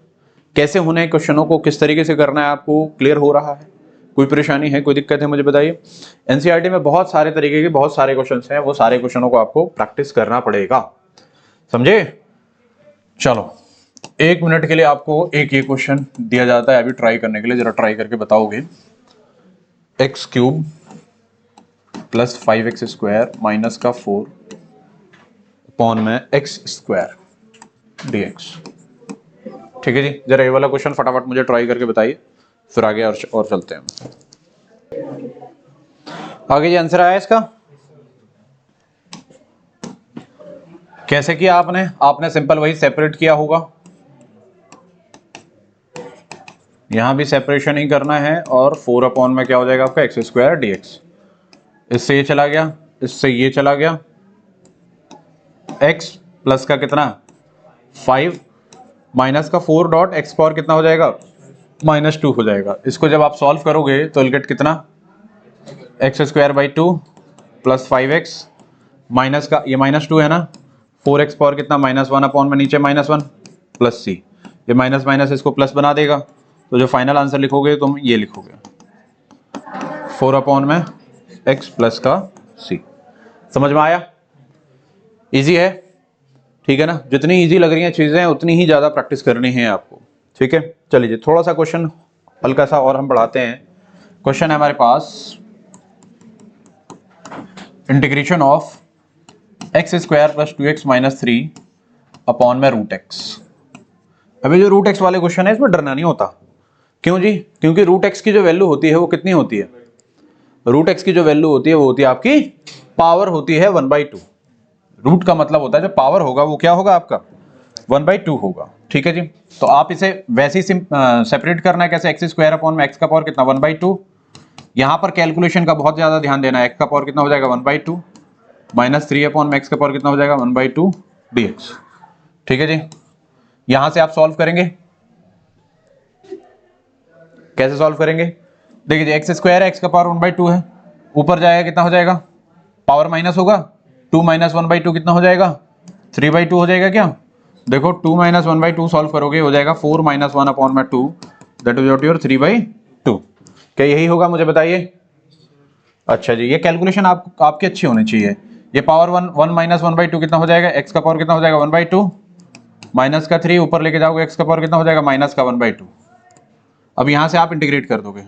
Speaker 1: कैसे होने क्वेश्चनों को किस तरीके से करना है, आपको क्लियर हो रहा है? कोई परेशानी है, कोई दिक्कत है, मुझे बताइए। एनसीईआरटी में बहुत सारे तरीके के बहुत सारे क्वेश्चंस हैं, वो सारे क्वेश्चनों को आपको प्रैक्टिस करना पड़ेगा, समझे। चलो 1 मिनट के लिए आपको एक ये क्वेश्चन दिया जाता है अभी ट्राई करने के लिए, जरा ट्राई करके बताओगे। X cube plus 5x square minus का 4 अपॉन में एक्स स्क्वायर dx। ठीक है जी, जरा ये वाला क्वेश्चन फटाफट मुझे ट्राई करके बताइए, फिर आगे और चलते हैं आगे। जी आंसर आया इसका, कैसे किया आपने सिंपल वही सेपरेट किया होगा, यहां भी सेपरेशन ही करना है, और 4 अपॉन में क्या हो जाएगा आपका एक्स स्क्वायर dx। इससे ये चला गया, इससे ये चला गया, x प्लस का कितना 5 माइनस का 4 डॉट x पावर कितना हो जाएगा -2 हो जाएगा। इसको जब आप सॉल्व करोगे तो विल गेट कितना x square by 2 plus 5x minus का ये -2 है ना, 4x पावर कितना -1 अपॉन में नीचे -1 प्लस c, ये माइनस माइनस इसको प्लस बना देगा, तो जो फाइनल आंसर लिखोगे तुम ये लिखोगे 4 अपॉन में x प्लस का c। समझ में आया, इजी है, ठीक है ना। जितनी इजी लग रही हैं चीजें उतनी ही ज्यादा प्रैक्टिस करनी है आपको, ठीक है। चलिए थोड़ा सा क्वेश्चन हल्का सा और हम बढ़ाते हैं। क्वेश्चन है हमारे पास, integration of x square plus 2x minus 3 upon में रूट एक्स। अभी जो रूट एक्स वाले क्वेश्चन है इसमें डरना नहीं होता, क्यों जी? क्योंकि रूट एक्स की जो वैल्यू होती है वो कितनी होती है? रूट एक्स की जो वैल्यू होती है वो होती है आपकी पावर होती है 1/2। रूट का मतलब होता है जो पावर होगा वो क्या होगा आपका 1/2 होगा। ठीक है जी। तो आप इसे वैसे ही सेपरेट करना है कैसे, एक्स स्क्वायर अपॉन में एक्स का पावर कितना 1/2। यहां पर कैलकुलेशन का बहुत ज्यादा ध्यान देना है। एक्स का पावर कितना हो जाएगा 1/2 माइनस 3 अपॉन में एक्स का पावर कितना हो जाएगा 1/2 dx। ठीक है जी। यहां से आप सॉल्व करेंगे, कैसे सॉल्व करेंगे? देखिए जी, एक्स स्क्वायर है, एक्स का पावर 1/2 है, ऊपर जाएगा कितना हो जाएगा, पावर माइनस होगा, 2 माइनस 1/2 कितना हो जाएगा 3/2 हो जाएगा क्या? देखो 2 माइनस 1/2 सॉल्व करोगे हो जाएगा 4 माइनस 1 अपॉन में 2, दैट इज योर 3/2। क्या यही होगा मुझे बताइए? अच्छा जी, ये कैलकुलेशन आपकी अच्छी होनी चाहिए। ये पावर 1 माइनस 1/2 कितना हो जाएगा, एक्स का पावर कितना हो जाएगा 1/2 माइनस का 3 ऊपर लेके जाओगे एक्स का पावर कितना हो जाएगा माइनस का 1/2। अब यहां से आप इंटीग्रेट कर दोगे,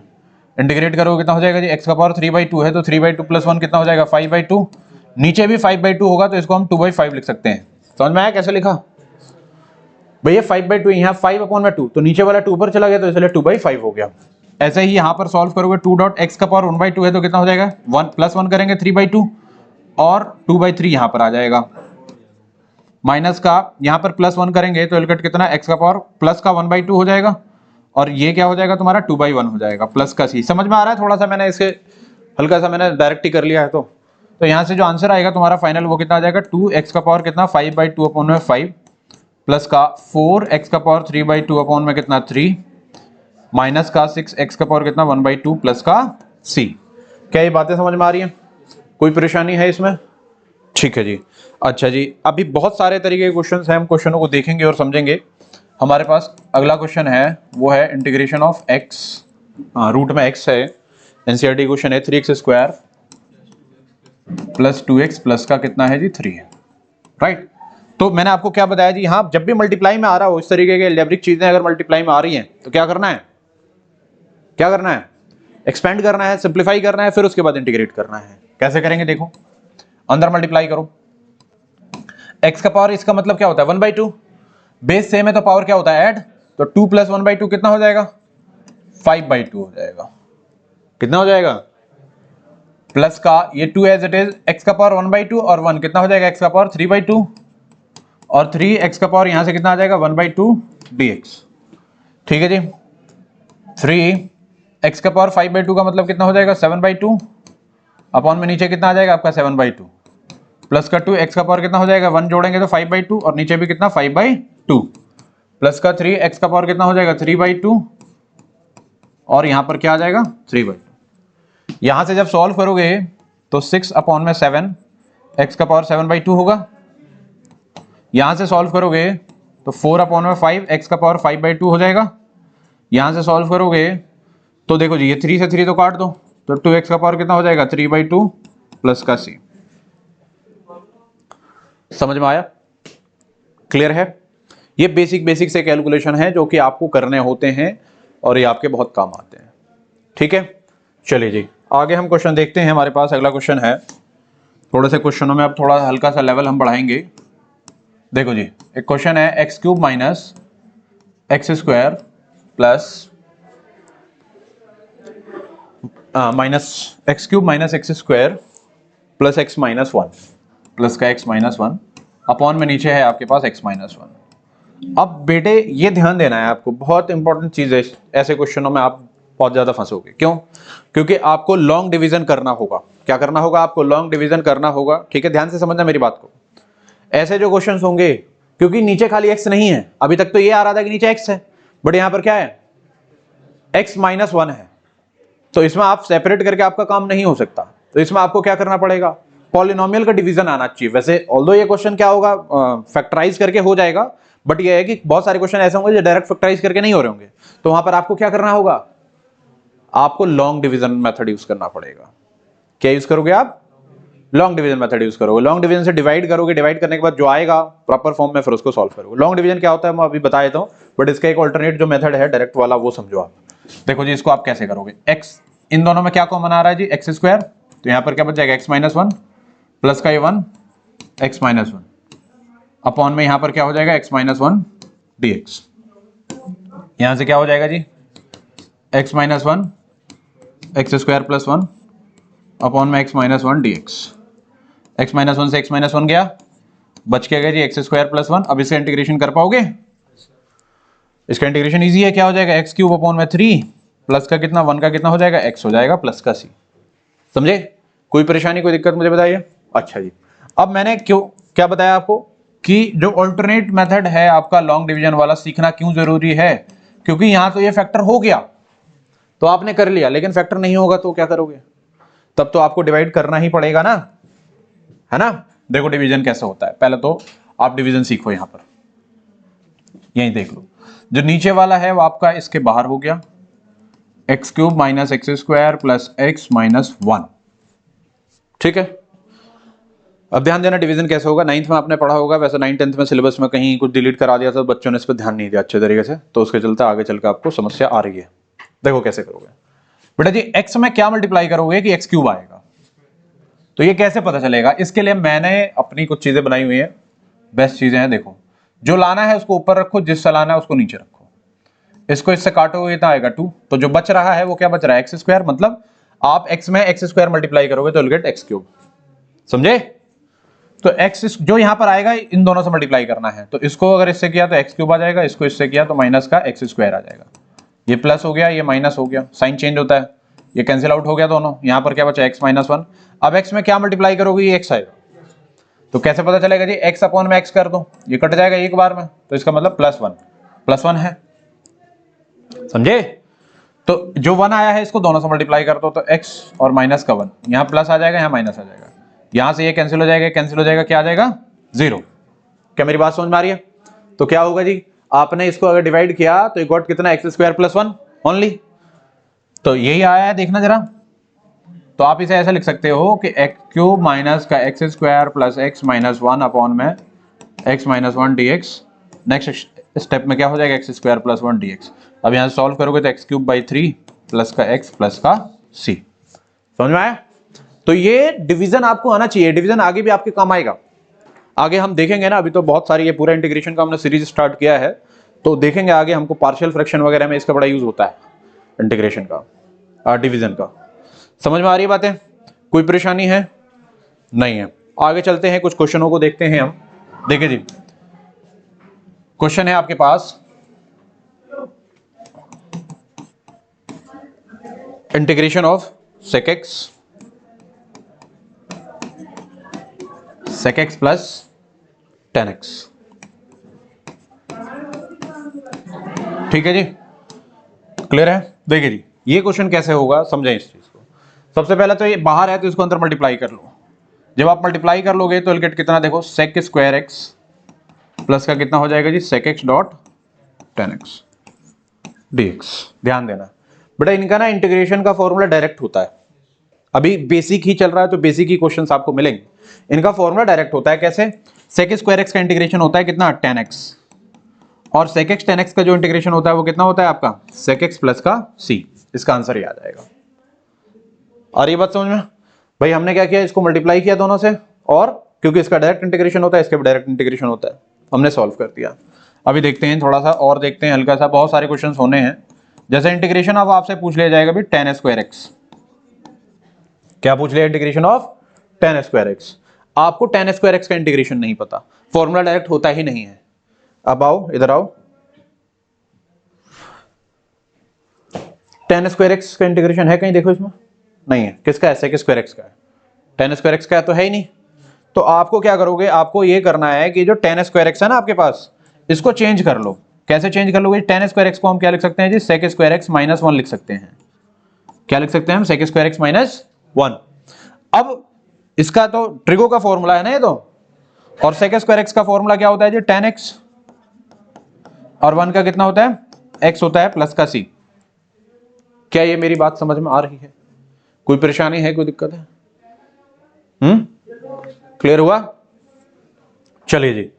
Speaker 1: इंटीग्रेट करोगे कितना हो जाएगा जी, एक्स का पावर 3/2 है तो 3/2 प्लस 1 कितना हो जाएगा 5/2। नीचे भी 5/2 होगा तो इसको हम 2/5 लिख सकते हैं। समझ में आया कैसे लिखा भैया? 5/2 यहाँ 5 अपॉन में 2 तो नीचे वाला 2 पर चला गया तो इसलिए 2/5 हो गया। ऐसे ही यहाँ पर सॉल्व करोगे 2 डॉट एक्स का पावर 1/2 है तो कितना हो जाएगा 1 प्लस 1 करेंगे 3/2 और 2/3 यहाँ पर आ जाएगा। माइनस का यहाँ पर प्लस 1 करेंगे तो एलकट कितना एक्स का पावर प्लस का 1/2 हो जाएगा और ये क्या हो जाएगा तुम्हारा 2/1 हो जाएगा प्लस का सी। समझ में आ रहा है? थोड़ा सा मैंने इसके हल्का सा मैंने डायरेक्ट ही कर लिया है। तो यहाँ से जो आंसर आएगा तुम्हारा फाइनल वो कितना आ जाएगा 2x का पावर कितना 5/2 अपॉन में 5 प्लस का 4x का पावर 3/2 अपॉन में कितना 3 माइनस का 6x का पावर कितना 1/2 प्लस का c। क्या ये बातें समझ में आ रही हैं? कोई परेशानी है इसमें? ठीक है जी। अच्छा जी, अभी बहुत सारे तरीके के क्वेश्चंस हैं, हम क्वेश्चनों को देखेंगे और समझेंगे। हमारे पास अगला क्वेश्चन है वो है इंटीग्रेशन ऑफ x, रूट में x है, एनसीईआरटी क्वेश्चन है 3x square plus 2x plus का कितना है जी 3 है, राइट। तो मैंने आपको क्या बताया जी, यहाँ जब भी मल्टीप्लाई में आ रहा हो इस तरीके के अलजेब्रिक चीजें अगर मल्टीप्लाई में आ रही हैं तो क्या करना है, क्या करना है, एक्सपेंड करना है, सिंप्लीफाई करना है, फिर उसके बाद इंटीग्रेट करना है। कैसे करेंगे देखो, अंदर मल्टीप्लाई करो, x का पावर इसका मतलब क्या होता है 1/2, बेस सेम है तो पावर क्या होता है ऐड, तो 2 प्लस 1/2 कितना हो जाएगा 5/2 हो जाएगा। कितना हो जाएगा प्लस का ये 2 एज इट इज x का पावर 1/2 और 1 कितना हो जाएगा x का पावर 3/2 और 3 x का पावर यहां से कितना आ जाएगा 1/2 dx। ठीक है जी। 3 x का पावर 5/2 का मतलब कितना हो जाएगा 7/2 अपॉन में नीचे कितना आ जाएगा आपका 7/2 प्लस का 2 x का पावर कितना हो जाएगा 1 जोड़ेंगे तो 5/2 और नीचे भी कितना 5/2 प्लस का 3 x का पावर कितना हो जाएगा 3/2 और यहां पर क्या आ जाएगा 3/2। यहां से जब सॉल्व करोगे तो 6 अपॉन में 7 x का पावर 7/2 होगा। यहां से सॉल्व करोगे तो 4 अपॉन में 5 x का पावर 5/2 हो जाएगा। यहां से सॉल्व करोगे तो देखो जी ये 3 से 3 तो काट दो तो 2x का पावर कितना हो जाएगा 3/2 प्लस का c। समझ में आया? क्लियर है? ये बेसिक से कैलकुलेशन है जो कि आपको करने होते हैं और ये आपके बहुत काम आते हैं। ठीक है, चलिए जी आगे हम क्वेश्चन देखते हैं। हमारे पास अगला क्वेश्चन है, थोड़े से क्वेश्चनों में अब थोड़ा हल्का सा लेवल हम बढ़ाएंगे। देखो जी एक क्वेश्चन है x³ minus x square plus minus x³ minus x square plus x minus 1 plus का x माइनस 1 अपॉन में नीचे है आपके पास x माइनस 1। अब बेटे ये ध्यान देना है आपको, बहुत इंपॉर्टेंट चीज है, ऐसे क्वेश्चनों में आप बहुत ज्यादा फंसोगे। क्यों? क्योंकि आपको लॉन्ग डिवीजन करना होगा। क्या करना होगा? आपको लॉन्ग डिवीजन करना होगा। ठीक है, ध्यान से समझना मेरी बात को। ऐसे जो क्वेश्चंस होंगे, क्योंकि नीचे खाली x नहीं है, अभी तक तो ये आ रहा था कि नीचे x है, बट यहां पर क्या है x माइनस 1 है, तो इसमें आप सेपरेट करके आपका काम नहीं हो सकता। तो इसमें आपको क्या करना पड़ेगा, पॉलिनोमियल का डिवीजन आना चाहिए। वैसे ऑल्दो ये क्वेश्चन क्या होगा फैक्टराइज करके हो जाएगा, बट ये है कि बहुत सारे क्वेश्चन ऐसे होंगे जो डायरेक्ट फैक्टराइज करके नहीं हो रहे होंगे, तो वहां पर आपको क्या करना होगा, आपको लॉन्ग डिवीजन मेथड यूज करना पड़ेगा। क्या यूज करोगे आप? लॉन्ग डिवीजन मेथड यूज करोगे। लॉन्ग डिवीजन से डिवाइड करोगे, डिवाइड करने के बाद जो आएगा प्रॉपर फॉर्म में फिर उसको सॉल्व करोगे। लॉन्ग डिवीजन क्या होता है मैं अभी बता देता हूं, बट इसका एक ऑल्टरनेट जो मेथड है डायरेक्ट वाला वो समझो आप। देखो जी इसको आप कैसे करोगे, x इन दोनों में क्या कॉमन आ रहा है जी एक्स स्क्वायर, तो यहां पर क्या बच जाएगा x माइनस 1 प्लस का ये 1 x माइनस 1 अपॉन में यहां पर क्या हो जाएगा x माइनस 1 dx। यहां से क्या हो जाएगा जी x minus one x square plus one upon में x minus one d x. X minus one से एक्स माइनस वन गया, बच के गया जी एक्स स्क्वायर प्लस वन। अब इसका इंटीग्रेशन कर पाओगे? इसका इंटीग्रेशन इजी है, क्या हो जाएगा एक्स क्यूब अपॉन में थ्री प्लस का कितना वन का कितना हो जाएगा एक्स हो जाएगा प्लस का सी। समझे? कोई परेशानी कोई दिक्कत मुझे बताइए। अच्छा जी, अब मैंने क्यों क्या बताया आपको कि जो ऑल्टरनेट मेथड है आपका लॉन्ग डिवीजन वाला सीखना क्यों जरूरी है? क्योंकि यहां तो ये फैक्टर हो गया तो आपने कर लिया, लेकिन फैक्टर नहीं होगा तो क्या करोगे? तब तो आपको डिवाइड करना ही पड़ेगा ना, है ना। देखो डिवीजन कैसे होता है, पहले तो आप डिवीजन सीखो। यहां पर यही देख लो, जो नीचे वाला है वो आपका इसके बाहर हो गया, x cube minus x square plus x minus one. ठीक है, अब ध्यान देना डिवीजन कैसे होगा। नाइन्थ में आपने पढ़ा होगा, वैसे 9th-10th में सिलेबस में कहीं कुछ डिलीट करा दिया था, बच्चों ने इस पर ध्यान नहीं दिया अच्छे तरीके से, तो उसके चलते आगे चलकर आपको समस्या आ रही है। देखो कैसे करोगे बेटा जी, एक्स में क्या मल्टीप्लाई करोगे कि एक्स क्यूब आएगा, तो ये कैसे पता चलेगा? इसके लिए मैंने अपनी कुछ चीजें बनाई हुई है, बेस्ट चीजें हैं। देखो, जो लाना है उसको ऊपर रखो, जिससे लाना है उसको नीचे रखो। इसको इससे काटोगे तो आएगा 2, तो जो बच रहा है वो क्या बच रहा है? X square. मतलब आप एक्स में एक्स स्क्वायर मल्टीप्लाई करोगे तो विल गेट एक्स क्यूब। समझे? तो एक्स जो यहां पर आएगा इन दोनों से मल्टीप्लाई करना है, तो इसको अगर इससे किया तो एक्स क्यूब आ जाएगा, इसको इससे किया तो माइनस का एक्स स्क्वायर आ जाएगा। ये प्लस हो गया, ये माइनस हो गया, साइन चेंज होता है, ये कैंसिल आउट हो गया दोनों। यहां पर क्या बचा? X minus one. अब एक्स में क्या मल्टीप्लाई करोगे? ये एक्स आएगा, तो कैसे पता चलेगा जी? एक्स अपॉन में एक्स कर दो, ये कट जाएगा एक बार में, तो इसका मतलब प्लस वन है। समझे? तो जो वन आया है इसको दोनों से मल्टीप्लाई कर दो, तो एक्स और माइनस का वन, यहां प्लस आ जाएगा यहां माइनस आ जाएगा, यहां से ये कैंसिल हो जाएगा, कैंसिल हो जाएगा, क्या आ जाएगा? जीरो। क्या मेरी बात समझ में आ रही है? तो क्या होगा जी, आपने इसको अगर डिवाइड किया तो गॉट कितना? X square plus one only. तो यही आया है, देखना जरा। तो आप इसे ऐसा लिख सकते हो कि एक्स क्यूब माइनस का x square plus x minus one upon में x minus one d x. Next step में क्या हो जाएगा? X square plus one d x. अब यहां से सॉल्व करोगे तो x cube by three plus का एक्स प्लस का सी। समझ में आया? तो ये डिवीजन आपको आना चाहिए, डिवीजन आगे भी आपके काम आएगा। आगे हम देखेंगे ना, अभी तो बहुत सारी ये पूरा इंटीग्रेशन का हमने सीरीज स्टार्ट किया है, तो देखेंगे आगे हमको पार्शियल फ्रैक्शन वगैरह में इसका बड़ा यूज होता है, इंटीग्रेशन का, डिवीजन का। समझ में आ रही है बातें? कोई परेशानी है? नहीं है। आगे चलते हैं, कुछ क्वेश्चनों को देखते हैं हम। देखिए जी, क्वेश्चन है आपके पास, integration of sec x plus tan x। ठीक है जी, क्लियर है? देखिए जी, ये क्वेश्चन कैसे होगा समझें इस चीज को। सबसे पहले तो ये बाहर है तो इसको अंदर मल्टीप्लाई कर लो। जब आप मल्टीप्लाई कर लोगे तो गेट कितना? देखो sec स्क्वायर एक्स प्लस का कितना हो जाएगा जी? sec x dot tan x dx। ध्यान देना बेटा, इनका ना इंटीग्रेशन का फॉर्मूला डायरेक्ट होता है। अभी बेसिक ही चल रहा है तो बेसिक ही क्वेश्चंस आपको मिलेंगे। इनका फॉर्मूला डायरेक्ट होता है, कैसे? sec स्क्वायर एक्स का इंटीग्रेशन होता है कितना? tan x। और sec x tan x का जो इंटीग्रेशन होता है वो कितना होता है आपका? sec x प्लस का c। इसका आंसर ये आ जाएगा। और ये बात समझ में? भाई हमने क्या किया? इसको मल्टीप्लाई किया दोनों से, और क्योंकि इसका डायरेक्ट इंटीग्रेशन होता है, इसका भी डायरेक्ट इंटीग्रेशन होता है, हमने सॉल्व कर दिया। अभी देखते हैं थोड़ा सा और, देखते हैं हल्का सा, बहुत सारे क्वेश्चंस होने हैं। जैसे इंटीग्रेशन अब आपसे पूछ लिया जाएगा भी tan स्क्वायर एक्स। क्या पूछ लिया? Integration of tan square x. आपको tan स्क्वायर एक्स का इंटीग्रेशन नहीं पता, फॉर्मूला डायरेक्ट होता ही नहीं है। अब आओ, इधर आओ। tan स्क्वायर एक्स का इंटीग्रेशन है कहीं? देखो इसमें नहीं है। किसका है? sec स्क्वायर एक्स का है। tan स्क्वायर एक्स का तो है ही नहीं। तो आपको क्या करोगे? आपको ये करना है कि जो tan स्क्वायर एक्स है ना आपके पास, इसको चेंज कर लो। कैसे चेंज कर लोगे? tan स्क्वायर एक्स को हम क्या लिख सकते हैं जी? sec square x minus one लिख सकते हैं। क्या लिख सकते हैं हम? sec square x minus one. अब इसका तो ट्रिगो का फॉर्मूला है ना ये तो, और sec स्क्वायर एक्स का फॉर्मूला क्या होता है जी? tan x, और वन का कितना होता है? x होता है प्लस का c। क्या ये मेरी बात समझ में आ रही है? कोई परेशानी है? कोई दिक्कत है? क्लियर हुआ? चलिए जी,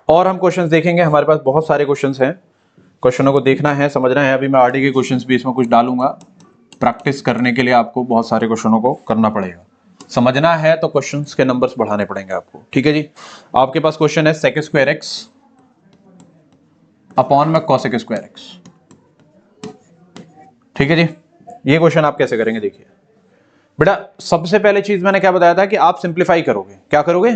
Speaker 1: और हम क्वेश्चंस देखेंगे। हमारे पास बहुत सारे क्वेश्चंस हैं, क्वेश्चनों को देखना है, समझना है। अभी मैं आरडी के क्वेश्चंस भी इसमें कुछ डालूंगा। प्रैक्टिस करने के लिए आपको बहुत सारे क्वेश्चनों को करना पड़ेगा। समझना है तो क्वेश्चंस के नंबर्स बढ़ाने पड़ेंगे आपको। ठीक है जी, आपके पास क्वेश्चन है sec स्क्वायर एक्स अपॉन में cosec स्क्वायर एक्स। ठीक है जी, ये क्वेश्चन आप कैसे करेंगे देखिए बेटा। सबसे पहले चीज मैंने क्या बताया था कि आप सिंप्लीफाई करोगे। क्या करोगे?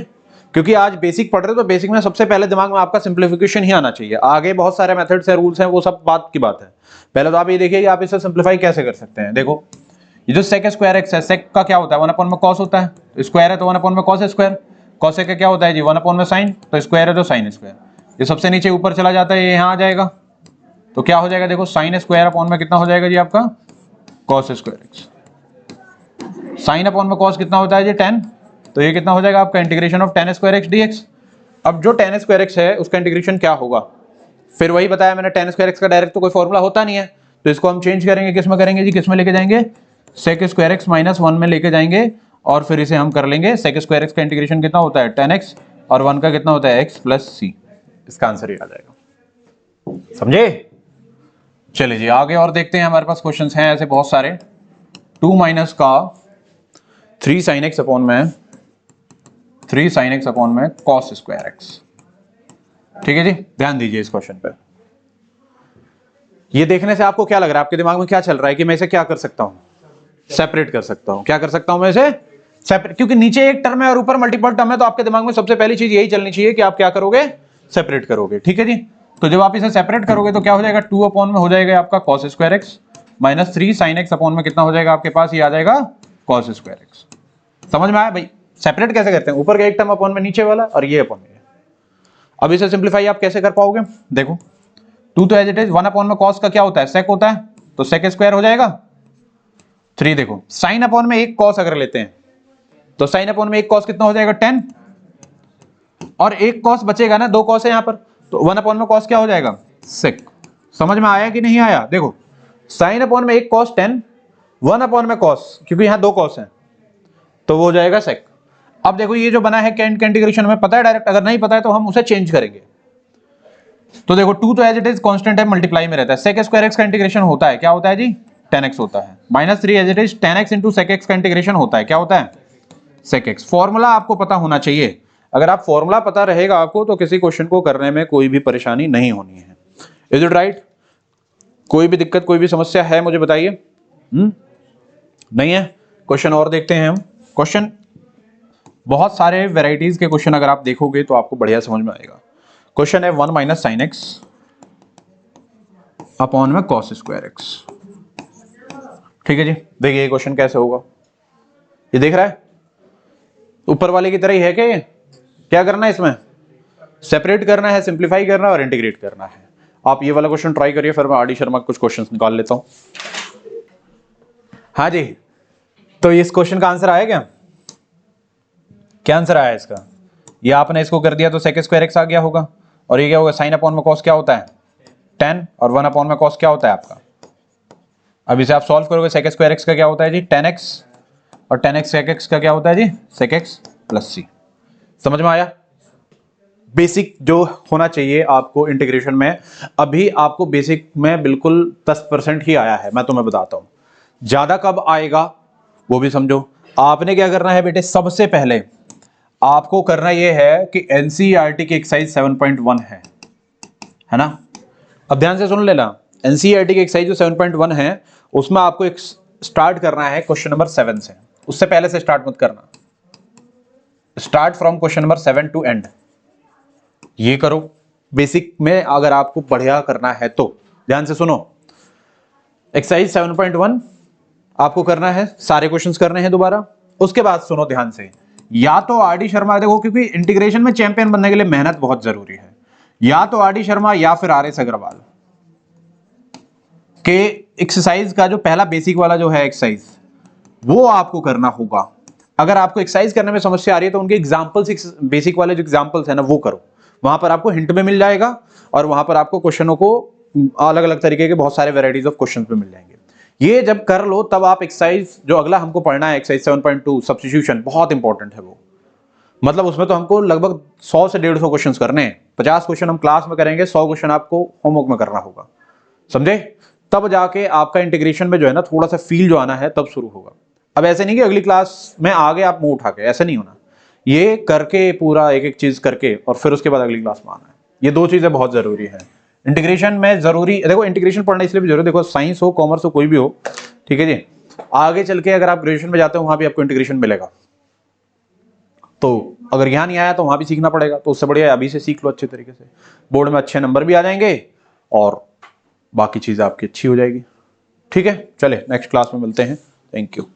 Speaker 1: क्योंकि आज बेसिक पढ़ रहे हो तो बेसिक में सबसे पहले दिमाग में आपका सिंप्लीफिकेशन ही आना चाहिए। आगे बहुत सारे मेथड्स है, रूल्स हैं, वो सब बात की बात है। पहले तो आप ये देखिए कि आप इसे सिंप्लीफाई कैसे कर सकते हैं। देखो ये जो सेक स्क्वायर एक्स है, सेक का क्या होता है 1 अपॉन में कॉस होता है, स्क्वायर है तो 1 अपॉन में कॉस स्क्वायर। कॉस का क्या होता है जी 1 अपॉन में साइन, तो स्क्वायर है तो साइन स्क्वायर। ये सबसे नीचे ऊपर चला जाता है, ये यहाँ आ जाएगा, तो क्या हो जाएगा देखो साइन स्क्वायर अपॉन में कितना हो जाएगा जी आपका cos square x. Sine upon में कॉस कितना होता है जी 10, तो ये कितना हो जाएगा आपका integration of tan square x dx. अब जो tan स्क्वायर एक्स है उसका इंटीग्रेशन क्या होगा, फिर वही बताया मैंने, tan स्क्वायर एक्स का डायरेक्ट तो कोई फॉर्मूला होता नहीं है, तो इसको हम चेंज करेंगे, किस में करेंगे जी, किस में लेके जाएंगे, सेक स्क्वायर एक्स माइनस 1 में लेके जाएंगे, और फिर इसे हम कर लेंगे सेक स्क्वायर एक्स का इंटीग्रेशन कितना होता है tan x, और 1 का कितना होता है एक्स प्लस सी। इसका आंसर ये आ जाएगा, समझे। चलिए जी आगे और देखते हैं, हमारे पास क्वेश्चंस हैं ऐसे बहुत सारे। 2 माइनस का 3 sin x अपॉन में 3 sin x अपॉन में cos स्क्वायर x। ठीक है जी, ध्यान दीजिए इस क्वेश्चन पे। ये देखने से आपको क्या लग रहा है, आपके दिमाग में क्या चल रहा है कि मैं इसे क्या कर सकता हूं, सेपरेट कर सकता हूं। क्या कर सकता हूं मैं इसे सेपरेट, क्योंकि नीचे एक टर्म है और ऊपर मल्टीपल टर्म है, तो आपके दिमाग में सबसे पहली चीज यही चलनी चाहिए कि आप क्या करोगे, सेपरेट करोगे। ठीक है जी, तो जब आप इसे सेपरेट करोगे तो क्या हो जाएगा 2 अपॉन में हो जाएगा आपका cos square x minus 3 sin x upon में कितना हो जाएगा आपके पास, ये आ जाएगा cos स्क्वायर एक्स। समझ में आया भाई, सेपरेट कैसे करते हैं, ऊपर का एक टर्म अपॉन में नीचे वाला और ये अपॉन में। अब इसे सिंप्लीफाई आप कैसे कर पाओगे, देखो 2 तो एज इट इज, 1 अपॉन में cos का क्या होता है sec होता है, तो sec स्क्वायर हो जाएगा। 3 देखो sin अपॉन में एक cos अगर लेते हैं तो sin अपॉन में एक cos कितना हो जाएगा 10, और एक cos बचेगा ना, 2 cos है यहां पर, तो 1 अपॉन में cos क्या हो जाएगा sec। समझ में आया कि नहीं आया, देखो sin अपॉन में एक cos 10, 1 अपॉन में cos, क्योंकि यहां 2 cos हैं तो वो हो जाएगा sec। अब देखो ये जो बना है कैंट का इंटीग्रेशन हमें पता है डायरेक्ट, अगर नहीं पता है तो हम उसे चेंज करेंगे। तो देखो 2 तो एज इट इज कांस्टेंट है, मल्टीप्लाई में रहता है, sec स्क्वायर x का इंटीग्रेशन होता है क्या होता है जी tan x होता है, minus 3 as it is tan x into sec x का इंटीग्रेशन होता है क्या होता है sec x। फॉर्मूला आपको पता होना चाहिए, अगर आप फॉर्मूला पता रहेगा आपको तो किसी क्वेश्चन को करने में कोई भी परेशानी नहीं होनी है। Is it right? कोई भी दिक्कत कोई भी समस्या है मुझे बताइए। नहीं है? क्वेश्चन और देखते हैं हम। क्वेश्चन बहुत सारे वेराइटीज के क्वेश्चन अगर आप देखोगे तो आपको बढ़िया समझ में आएगा। क्वेश्चन है 1 माइनस साइन एक्स अपॉन में कॉस स्क्वायर एक्स। ठीक है जी, देखिए ये क्वेश्चन कैसे होगा, ये देख रहा है ऊपर वाले की तरह ही है क्या, ये क्या करना है, इसमें सेपरेट करना है, सिंप्लीफाई करना है और इंटीग्रेट करना है। आप ये वाला क्वेश्चन ट्राई करिए, फिर मैं आर डी शर्मा कुछ क्वेश्चंस निकाल लेता हूं। हाँ जी, तो इस क्वेश्चन का आंसर आया क्या आंसर आया इसका, ये आपने इसको कर दिया तो सेक स्क्वायर एक्स आ गया होगा, और ये क्या होगा साइन अपॉन में कॉस क्या होता है 10, और 1 अपॉन में कॉस क्या होता है आपका। अब इसे आप सॉल्व करोगे, सेक स्क्वायर एक्स का क्या होता है जी tan x, और tan x sec x का क्या होता है जी sec x प्लस सी। समझ में आया? बेसिक जो होना चाहिए आपको इंटीग्रेशन में, अभी आपको बेसिक में बिल्कुल 10% ही आया है, मैं तुम्हें बताता हूं, ज्यादा कब आएगा वो भी समझो। आपने क्या करना है बेटे, सबसे पहले आपको करना यह है कि एनसीईआरटी की एक्सरसाइज 7.1 है ना। अब ध्यान से सुन लेना, एनसीईआरटी की एक्सरसाइज जो 7.1 है उसमें आपको एक स्टार्ट करना है क्वेश्चन नंबर 7 से, उससे पहले से स्टार्ट मत करना, start from question number 7 to end. ये करो बेसिक में अगर आपको बढ़िया करना है तो। ध्यान से सुनो, एक्सरसाइज 7.1 आपको करना है, सारे क्वेश्चंस करने हैं दोबारा। उसके बाद सुनो ध्यान से, या तो आर डी शर्मा, देखो क्योंकि इंटीग्रेशन में चैंपियन बनने के लिए मेहनत बहुत जरूरी है, या तो आर डी शर्मा या फिर आर एस अग्रवाल के एक्सरसाइज का जो पहला बेसिक वाला जो है एक्सरसाइज वो आपको करना होगा। अगर आपको एक्सरसाइज करने में समस्या आ रही है तो उनके एग्जांपल्स, बेसिक वाले जो एग्जांपल्स है ना वो करो, वहां पर आपको हिंट में मिल जाएगा, और वहां पर आपको क्वेश्चनों को अलग अलग तरीके के बहुत सारे वेराइटीज ऑफ क्वेश्चन पे मिल जाएंगे। ये जब कर लो तब आप एक्सरसाइज जो अगला हमको पढ़ना है एक्सरसाइज 7.2 सब्स्टिट्यूशन, बहुत इंपॉर्टेंट है वो, मतलब उसमें तो हमको लगभग 100 से 150 क्वेश्चन करने हैं। 50 क्वेश्चन हम क्लास में करेंगे, 100 क्वेश्चन आपको होमवर्क में करना होगा, समझे। तब जाके आपका इंटीग्रेशन में जो है ना थोड़ा सा फील जो आना है तब शुरू होगा। अब ऐसे नहीं कि अगली क्लास में आगे आप मुंह उठा के, ऐसा नहीं होना, ये करके पूरा एक एक चीज करके और फिर उसके बाद अगली क्लास में आना है। ये दो चीजें बहुत जरूरी है, इंटीग्रेशन में जरूरी देखो, इंटीग्रेशन पढ़ना इसलिए भी जरूरी, देखो साइंस हो कॉमर्स हो कोई भी हो, ठीक है जी, आगे चल के अगर आप ग्रेजुएशन में जाते हो वहां भी आपको इंटीग्रेशन मिलेगा, तो अगर यहां नहीं आया तो वहां भी सीखना पड़ेगा, तो उससे बढ़िया अभी से सीख लो अच्छे तरीके से, बोर्ड में अच्छे नंबर भी आ जाएंगे और बाकी चीजें आपकी अच्छी हो जाएगी। ठीक है, चले नेक्स्ट क्लास में मिलते हैं, थैंक यू।